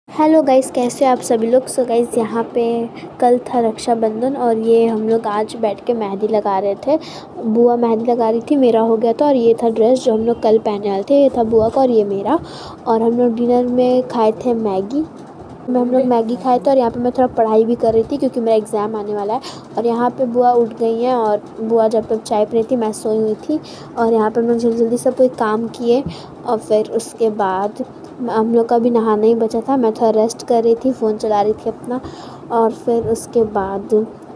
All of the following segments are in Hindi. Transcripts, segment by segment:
हेलो गाइस, कैसे हो आप सभी लोग। सो गाइस, यहाँ पे कल था रक्षाबंधन और ये हम लोग आज बैठ के मेहंदी लगा रहे थे। बुआ मेहंदी लगा रही थी, मेरा हो गया था। और ये था ड्रेस जो हम लोग कल पहने वाले थे, ये था बुआ का और ये मेरा। और हम लोग डिनर में खाए थे मैगी। हम लोग मैगी खाए थे और यहाँ पे मैं थोड़ा पढ़ाई भी कर रही थी क्योंकि मेरा एग्ज़ाम आने वाला है। और यहाँ पे बुआ उठ गई हैं और बुआ जब तक चाय पी रही थी मैं सोई हुई थी। और यहाँ पे हम लोग जल्दी जल्दी सब कोई काम किए और फिर उसके बाद हम लोग का भी नहाना ही बचा था। मैं थोड़ा रेस्ट कर रही थी, फ़ोन चला रही थी अपना। और फिर उसके बाद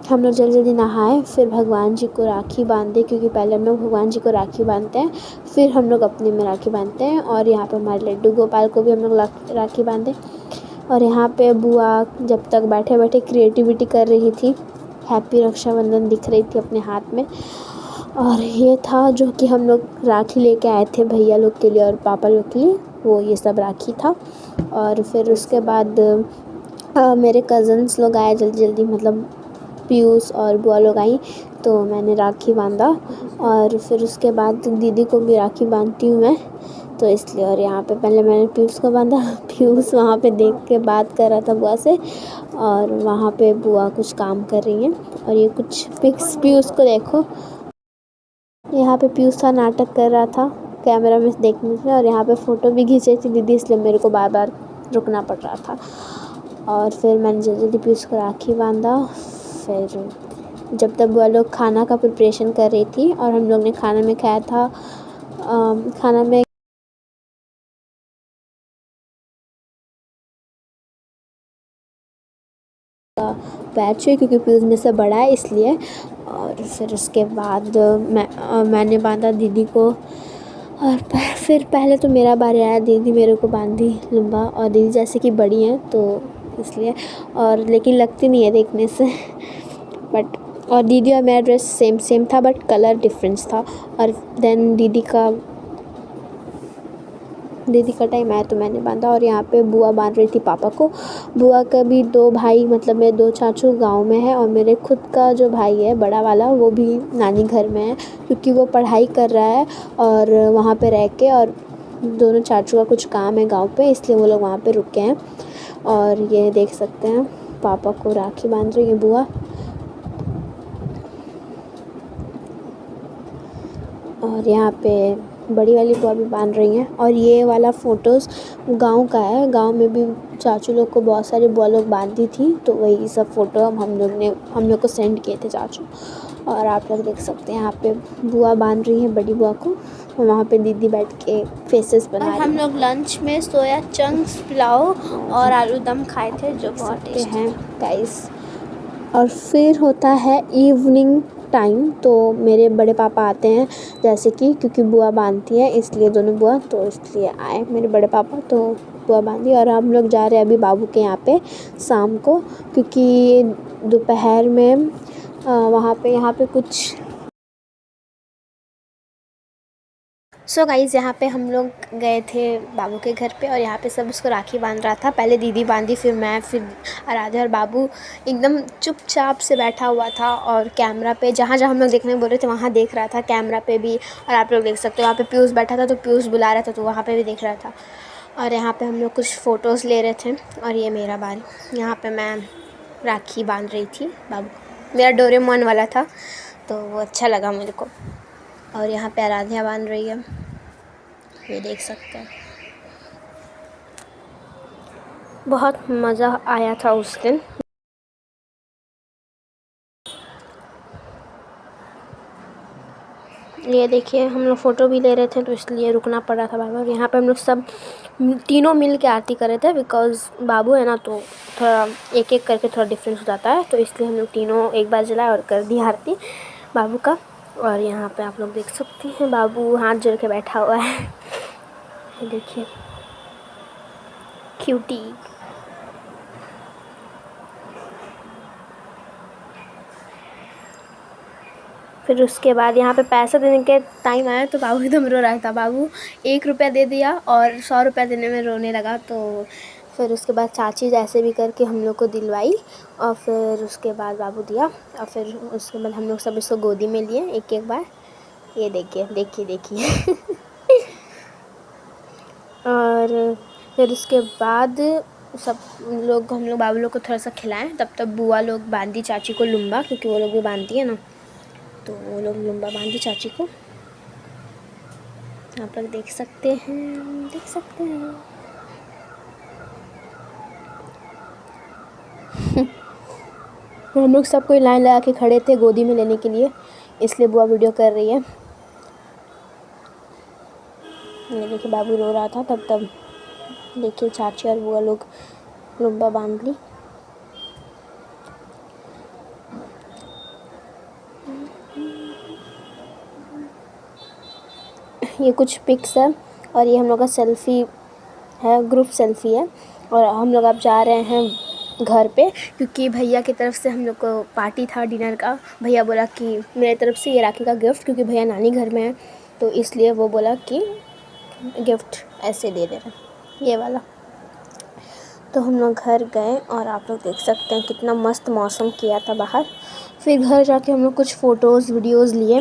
हम लोग जल्दी जल्दी नहाए, फिर भगवान जी को राखी बांधे क्योंकि पहले हम लोग भगवान जी को राखी बांधते हैं, फिर हम लोग अपने में राखी बांधते हैं। और यहाँ पे हमारे लड्डू गोपाल को भी हम लोग राखी बांधे। और यहाँ पे बुआ जब तक बैठे बैठे क्रिएटिविटी कर रही थी, हैप्पी रक्षाबंधन दिख रही थी अपने हाथ में। और ये था जो कि हम लोग राखी लेके आए थे भैया लोग के लिए और पापा लोग के लिए, वो ये सब राखी था। और फिर उसके बाद मेरे कज़न्स लोग आए जल्दी जल्दी, मतलब पीयूष और बुआ लोग आई, तो मैंने राखी बांधा। और फिर उसके बाद दीदी को भी राखी बांधती हूँ मैं, तो इसलिए। और यहाँ पे पहले मैंने पीयूष को बांधा। पीयूष वहाँ पे देख के बात कर रहा था बुआ से, और वहाँ पे बुआ कुछ काम कर रही हैं। और ये कुछ पिक्स पीयूष को देखो, यहाँ पे पीयूष था नाटक कर रहा था कैमरा में देखने से। और यहाँ पे फ़ोटो भी खींची थी दीदी, इसलिए मेरे को बार बार रुकना पड़ रहा था। और फिर मैंने जल्दी जल्दी पीयूष को राखी बांधा। फिर जब तक वो लोग खाना का प्रिपरेशन कर रही थी और हम लोग ने खाना में खाया था, खाना में बैच है क्योंकि पीयूष में से बड़ा है इसलिए। और फिर उसके बाद मैंने बांधा दीदी को। और फिर पहले तो मेरा बारी आया, दीदी मेरे को बांधी लंबा, और दीदी जैसे कि बड़ी हैं तो इसलिए। और लेकिन लगती नहीं है देखने से। बट और दीदी और मेरा ड्रेस सेम सेम था बट कलर डिफरेंस था। और देन दीदी का टाइम आया तो मैंने बांधा। और यहाँ पे बुआ बांध रही थी पापा को। बुआ का भी 2 भाई, मतलब मेरे 2 चाचू गांव में है, और मेरे खुद का जो भाई है बड़ा वाला वो भी नानी घर में है क्योंकि वो पढ़ाई कर रहा है और वहाँ पे रह के। और दोनों चाचू का कुछ काम है गांव पे, इसलिए वो लोग वहाँ पे रुके हैं। और ये देख सकते हैं पापा को राखी बांध रही है बुआ। और यहाँ पे बड़ी वाली बुआ भी बांध रही हैं। और ये वाला फ़ोटोज़ गांव का है, गांव में भी चाचू लोग को बहुत सारी बुआ लोग बांधी थी, तो वही सब फ़ोटो हम लोग को सेंड किए थे चाचू। और आप लोग देख सकते हैं यहाँ पे बुआ बांध रही है बड़ी बुआ को, और वहाँ पे दीदी बैठ के फेसेस बना रही है। हम लोग लंच में सोया चंक्स, पुलाव और आलू दम खाए थे जो बहुत टेस्टी हैं गाइस। और फिर होता है इवनिंग टाइम, तो मेरे बड़े पापा आते हैं, जैसे कि क्योंकि बुआ बांधती है इसलिए दोनों बुआ, तो इसलिए आए मेरे बड़े पापा, तो बुआ बांधी। और हम लोग जा रहे हैं अभी बाबू के यहाँ पे शाम को, क्योंकि दोपहर में यहाँ पे कुछ। सो गाइज़, यहाँ पे हम लोग गए थे बाबू के घर पे, और यहाँ पे सब उसको राखी बांध रहा था। पहले दीदी बांधी, फिर मैं, फिर आराध्या। और बाबू एकदम चुपचाप से बैठा हुआ था और कैमरा पे जहाँ जहाँ हम लोग देखने बोल रहे थे वहाँ देख रहा था, कैमरा पे भी। और आप लोग देख सकते हो वहाँ पे पीयूष बैठा था, तो पीयूष बुला रहा था तो वहाँ पे भी देख रहा था। और यहाँ पे हम लोग कुछ फ़ोटोज़ ले रहे थे। और ये मेरा बारी, यहाँ पे मैं राखी बांध रही थी बाबू। मेरा डोरेमोन वाला था तो वो अच्छा लगा मेरे को। और यहाँ पे आराध्या बांध रही है, ये देख सकते हैं। बहुत मज़ा आया था उस दिन। ये देखिए हम लोग फ़ोटो भी ले रहे थे तो इसलिए रुकना पड़ा था बार बार। यहाँ पे हम लोग सब तीनों मिल के आरती कर रहे थे, बिकॉज़ बाबू है ना, तो थोड़ा एक एक करके थोड़ा डिफरेंस हो जाता है, तो इसलिए हम लोग तीनों एक बार जलाए और कर दी आरती बाबू का। और यहाँ पे आप लोग देख सकते हैं बाबू हाथ जोड़ के बैठा हुआ है। ये देखिए क्यूटी। फिर उसके बाद यहाँ पे पैसा देने के टाइम आया तो बाबू एकदम रो रहा था। बाबू 1 रुपया दे दिया और 100 रुपया देने में रोने लगा। तो फिर उसके बाद चाची जैसे भी करके हम लोग को दिलवाई, और फिर उसके बाद बाबू दिया। और फिर उसके बाद हम लोग सब इसको गोदी में लिए एक एक बार। ये देखिए देखिए देखिए। और फिर उसके बाद सब लोग हम लोग बाबू लोग को थोड़ा सा खिलाएं। तब बुआ लोग बांधी चाची को लुम्बा, क्योंकि वो लोग भी बांधती है ना, तो वो लोग लुम्बा बांधी चाची को। आप लोग देख सकते हैं, देख सकते हैं। हम लोग सब कोई लाइन लगा के खड़े थे गोदी में लेने के लिए, इसलिए बुआ वीडियो कर रही है। ये देखिए बाबू रो रहा था, तब देखिए चाची और बुआ लोग लुम्बा बांध ली। ये कुछ पिक्स है और ये हम लोग का सेल्फी है, ग्रुप सेल्फी है। और हम लोग अब जा रहे हैं घर पे, क्योंकि भैया की तरफ से हम लोग को पार्टी था डिनर का। भैया बोला कि मेरे तरफ से ये राखी का गिफ्ट, क्योंकि भैया नानी घर में है, तो इसलिए वो बोला कि गिफ्ट ऐसे दे दे रहे ये वाला। तो हम लोग घर गए और आप लोग देख सकते हैं कितना मस्त मौसम किया था बाहर। फिर घर जाके हम लोग कुछ फ़ोटोज़ वीडियोज़ लिए,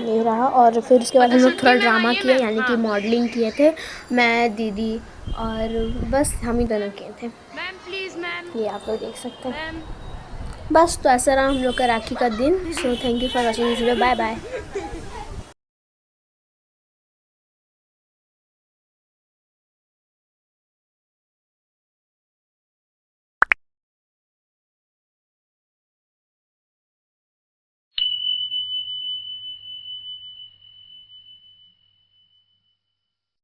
ये रहा। और फिर उसके बाद हम लोग थोड़ा ड्रामा किया, यानी कि मॉडलिंग किए थे, मैं, दीदी और बस हम ही दोनों किए थे। ये आप लोग देख सकते हैं। बस तो ऐसा रहा हम लोग का राखी का दिन। So thank you for watching this video, bye bye.